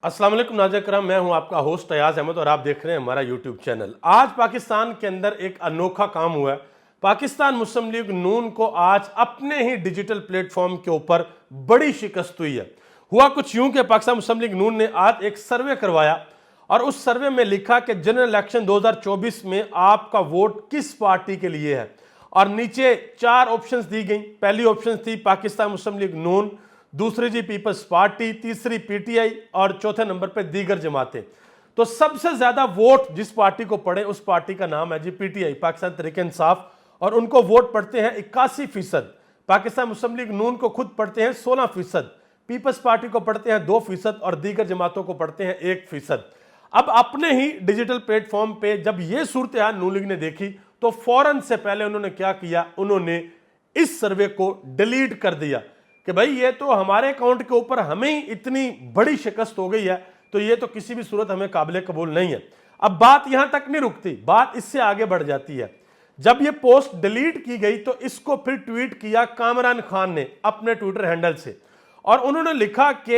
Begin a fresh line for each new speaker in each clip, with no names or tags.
अस्सलाम वालेकुम नाज़रीन करम, मैं हूं आपका होस्ट अयाज अहमद और आप देख रहे हैं हमारा यूट्यूब चैनल। आज पाकिस्तान के अंदर एक अनोखा काम हुआ है। पाकिस्तान मुस्लिम लीग नून को आज अपने ही डिजिटल प्लेटफॉर्म के ऊपर बड़ी शिकस्त हुई है। हुआ कुछ यूं कि पाकिस्तान मुस्लिम लीग नून ने आज एक सर्वे करवाया और उस सर्वे में लिखा कि जनरल इलेक्शन 2024 में आपका वोट किस पार्टी के लिए है, और नीचे 4 ऑप्शंस दी गई। पहली ऑप्शन थी पाकिस्तान मुस्लिम लीग नून, दूसरी जी पीपल्स पार्टी, तीसरी पीटीआई और चौथे नंबर पे दीगर जमातें। तो सबसे ज्यादा वोट जिस पार्टी को पड़े उस पार्टी का नाम है जी पीटीआई, पाकिस्तान तहरीक इंसाफ, और उनको वोट पड़ते हैं 81%। पाकिस्तान मुस्लिम लीग नून को खुद पड़ते हैं 16%, पीपल्स पार्टी को पड़ते हैं 2% और दीगर जमातों को पड़ते हैं 1%। अब अपने ही डिजिटल प्लेटफॉर्म पे जब यह सूरत हाल नून लीग ने देखी तो फौरन से पहले उन्होंने क्या किया, उन्होंने इस सर्वे को डिलीट कर दिया कि भाई ये तो हमारे अकाउंट के ऊपर हमें ही इतनी बड़ी शिकस्त हो गई है, तो ये तो किसी भी सूरत हमें काबिल कबूल नहीं है। अब बात यहां तक नहीं रुकती, बात इससे आगे बढ़ जाती है। जब ये पोस्ट डिलीट की गई तो इसको फिर ट्वीट किया कामरान खान ने अपने ट्विटर हैंडल से, और उन्होंने लिखा कि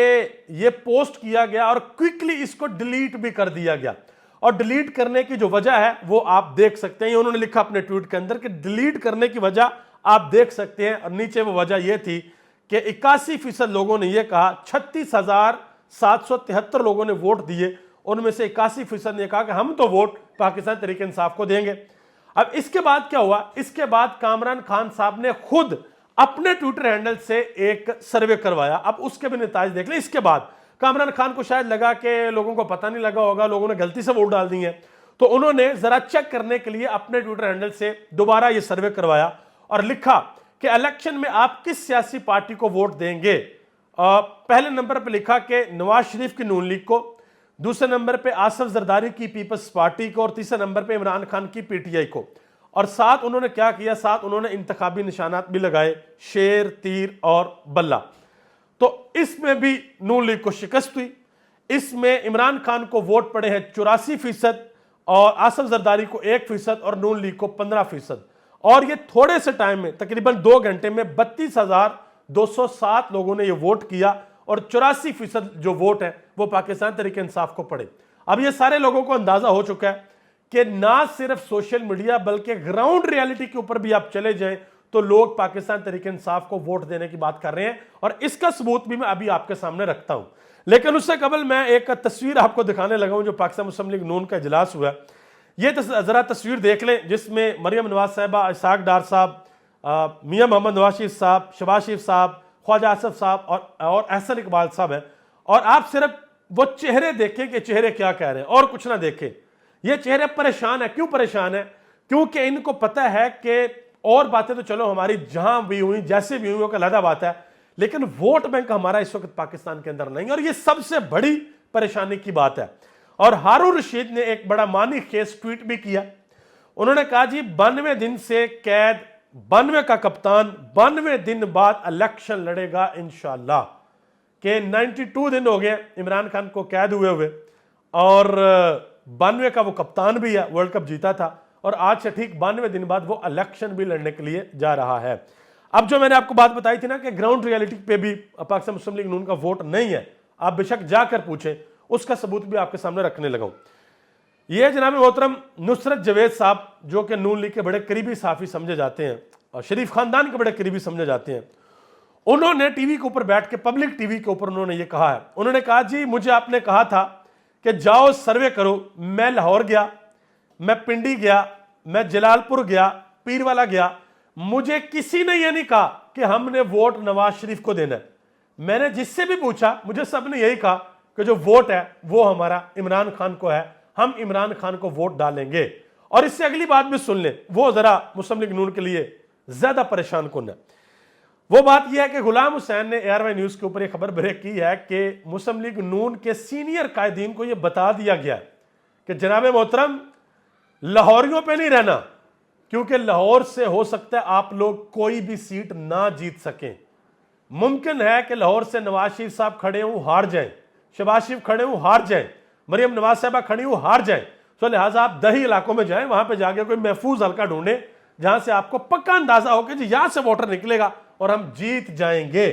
ये पोस्ट किया गया और क्विकली इसको डिलीट भी कर दिया गया। और डिलीट करने की जो वजह है वो आप देख सकते हैं, उन्होंने लिखा अपने ट्वीट के अंदर कि डिलीट करने की वजह आप देख सकते हैं, और नीचे वो वजह यह थी कि 81% लोगों ने यह कहा, 36,773 लोगों ने वोट दिए, उनमें से 81% ने कहा कि हम तो वोट पाकिस्तान तहरीक इंसाफ को देंगे। अब इसके बाद क्या हुआ, इसके बाद कामरान खान साहब ने खुद अपने ट्विटर हैंडल से एक सर्वे करवाया। अब उसके भी नतीजे देख लें। इसके बाद कामरान खान को शायद लगा कि लोगों को पता नहीं लगा होगा, लोगों ने गलती से वोट डाल दिए हैं, तो उन्होंने जरा चेक करने के लिए अपने ट्विटर हैंडल से दोबारा यह सर्वे करवाया और लिखा कि इलेक्शन में आप किस सियासी पार्टी को वोट देंगे। पहले नंबर पर लिखा कि नवाज शरीफ की नून लीग को, दूसरे नंबर पे आसिफ जरदारी की पीपल्स पार्टी को, और तीसरे नंबर पे इमरान खान की पीटीआई को। और साथ उन्होंने क्या किया, साथ उन्होंने इंतखाबी निशानात भी लगाए, शेर, तीर और बल्ला। तो इसमें भी नून लीग को शिकस्त हुई। इसमें इमरान खान को वोट पड़े हैं 84%, और आसिफ जरदारी को 1% और नून लीग को 15%। और ये थोड़े से टाइम में, तकरीबन 2 घंटे में 32,207 लोगों ने ये वोट किया, और 84% जो वोट है वो पाकिस्तान तहरीक इंसाफ को पड़े। अब ये सारे लोगों को अंदाजा हो चुका है कि ना सिर्फ सोशल मीडिया बल्कि ग्राउंड रियलिटी के ऊपर भी आप चले जाएं तो लोग पाकिस्तान तहरीक इंसाफ को वोट देने की बात कर रहे हैं, और इसका सबूत भी मैं अभी आपके सामने रखता हूं। लेकिन उससे कबल मैं एक तस्वीर आपको दिखाने लगा हूं जो पाकिस्तान मुस्लिम लीग नून का इजलास हुआ। ये जरा तस्वीर देख लें, जिसमें मरियम नवाज साहिबा, इसाक डार साहब, मियां मोहम्मद नवाज शरीफ साहब, शहबाज शरीफ साहब, ख्वाजा आसिफ साहब और एहसन इकबाल साहब हैं। और आप सिर्फ वो चेहरे देखें कि चेहरे क्या कह रहे हैं, और कुछ ना देखें। ये चेहरे परेशान है। क्यों परेशान है? क्योंकि इनको पता है कि और बातें तो चलो हमारी जहां भी हुई, जैसे भी हुई, वो अलग बात है, लेकिन वोट बैंक हमारा इस वक्त पाकिस्तान के अंदर नहीं, और ये सबसे बड़ी परेशानी की बात है। और हारून रशीद ने एक बड़ा मानी खेस ट्वीट भी किया। उन्होंने कहा जी 92 दिन से कैद, 92 का कप्तान, 92 दिन बाद इलेक्शन लड़ेगा इंशाल्लाह। के 92 दिन हो गए इमरान खान को कैद हुए, और 92 का वो कप्तान भी है, वर्ल्ड कप जीता था, और आज से ठीक 92 दिन बाद वो इलेक्शन भी लड़ने के लिए जा रहा है। अब जो मैंने आपको बात बताई थी ना कि ग्राउंड रियलिटी पे भी पाकिस्तान मुस्लिम लीग नून का वोट नहीं है, आप बेशक जाकर पूछें, उसका सबूत भी आपके सामने रखने लगा हूं। ये जनाब मोहतरम नुसरत जवेद साहब, जो कि नून लीग के बड़े करीबी साफी समझे जाते हैं और शरीफ खानदान के बड़े करीबी समझे जाते हैं, उन्होंने टीवी के ऊपर बैठ के, पब्लिक टीवी के ऊपर उन्होंने ये कहा है। उन्होंने कहा जी मुझे आपने कहा था कि जाओ सर्वे करो, मैं लाहौर गया, मैं पिंडी गया, मैं जलालपुर गया, पीरवाला गया, मुझे किसी ने यह नहीं कहा कि हमने वोट नवाज शरीफ को देना है। मैंने जिससे भी पूछा, मुझे सबने यही कहा कि जो वोट है वो हमारा इमरान खान को है, हम इमरान खान को वोट डालेंगे। और इससे अगली बात भी सुन लें, वो जरा मुस्लिम लीग नून के लिए ज्यादा परेशान कौन है। वो बात यह है कि गुलाम हुसैन ने ARY न्यूज के ऊपर यह खबर ब्रेक की है कि मुस्लिम लीग नून के सीनियर कायदीन को यह बता दिया गया कि जनाब मोहतरम लाहौरियों पे नहीं रहना, क्योंकि लाहौर से हो सकता है आप लोग कोई भी सीट ना जीत सकें। मुमकिन है कि लाहौर से नवाज शरीफ साहब खड़े हों, हार जाएं, शहबाज शरीफ खड़े हों, हार जाएं, मरियम नवाज साहिबा खड़ी हो, हार जाएं। तो लिहाजा आप दही इलाकों में जाएं, वहां पे जाके कोई महफूज हल्का ढूंढें जहां से आपको पक्का अंदाजा हो कि जी यहां से वोटर निकलेगा और हम जीत जाएंगे।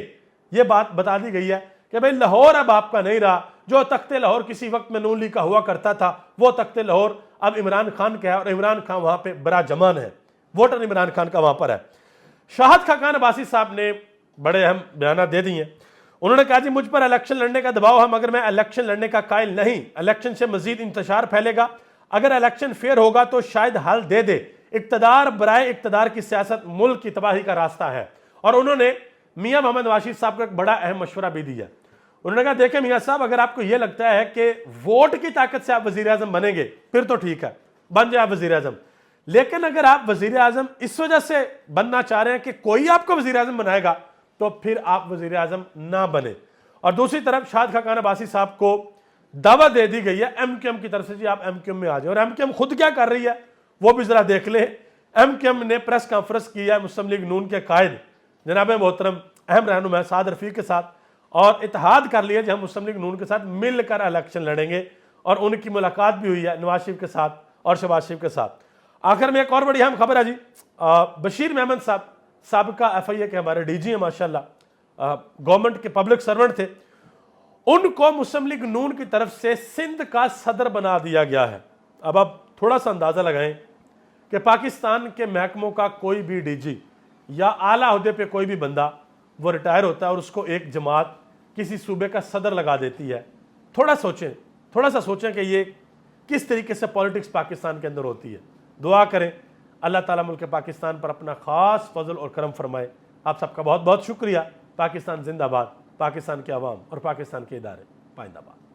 ये बात बता दी गई है कि भाई लाहौर अब आपका नहीं रहा, जो तख्ते लाहौर किसी वक्त में नून लीग का हुआ करता था, वो तख्ते लाहौर अब इमरान खान का है और इमरान खान वहां पे बड़ा जमान है, वोटर इमरान खान का वहां पर है। शाहिद खाकान अब्बासी साहब ने बड़े अहम बयान दे दिए। उन्होंने कहा जी मुझ पर इलेक्शन लड़ने का दबाव है, मगर मैं इलेक्शन लड़ने का कायल नहीं, इलेक्शन से मजीद इंतशार फैलेगा, अगर इलेक्शन फेयर होगा तो शायद हल दे दे, इक्तदार बराए इक्तदार की सियासत मुल्क की तबाही का रास्ता है। और उन्होंने मियां मोहम्मद नवाज शरीफ साहब को एक बड़ा अहम मशवरा भी दिया। उन्होंने कहा देखें मियां साहब, अगर आपको यह लगता है कि वोट की ताकत से आप वजीर आजम बनेंगे फिर तो ठीक है, बन जाए आप वजीर आजम, लेकिन अगर आप वजीर आजम इस वजह से बनना चाह रहे हैं कि कोई आपको वजीर आजम बनाएगा तो फिर आप वजीर आजम ना बने। और दूसरी तरफ शाहिद खाकान अब्बासी साहब को दावा दे दी गई है एमक्यूएम की तरफ से, जी आप एमक्यूएम में आ जाए। और एमक्यूएम खुद क्या कर रही है वो भी जरा देख ले। एमक्यूएम ने प्रेस कॉन्फ्रेंस की है मुस्लिम लीग नून के कायद जनाब मोहतरम अहम रहनुमा साद रफीक के साथ, और इत्तेहाद कर लिया कि हम मुस्लिम लीग नून के साथ मिलकर इलेक्शन लड़ेंगे। और उनकी मुलाकात भी हुई है नवाज शरीफ के साथ और शहबाज शरीफ के साथ। आखिर में एक और बड़ी अहम खबर है जी, बशीर मेमन साहब साबिका FIA के हमारे DG हैं माशाल्लाह, गवर्नमेंट के पब्लिक सर्वेंट थे, उनको मुस्लिम लीग नून की तरफ से सिंध का सदर बना दिया गया है। अब आप थोड़ा सा अंदाजा लगाएं कि पाकिस्तान के महकमों का कोई भी DG या आला अहदे पे कोई भी बंदा वो रिटायर होता है और उसको एक जमात किसी सूबे का सदर लगा देती है। थोड़ा सा सोचें कि ये किस तरीके से पॉलिटिक्स पाकिस्तान के अंदर होती है। दुआ करें अल्लाह ताला मुल्क पाकिस्तान पर अपना खास फजल और करम फरमाए। आप सबका बहुत बहुत शुक्रिया। पाकिस्तान जिंदाबाद, पाकिस्तान के अवाम और पाकिस्तान के इदारे पाइंदाबाद।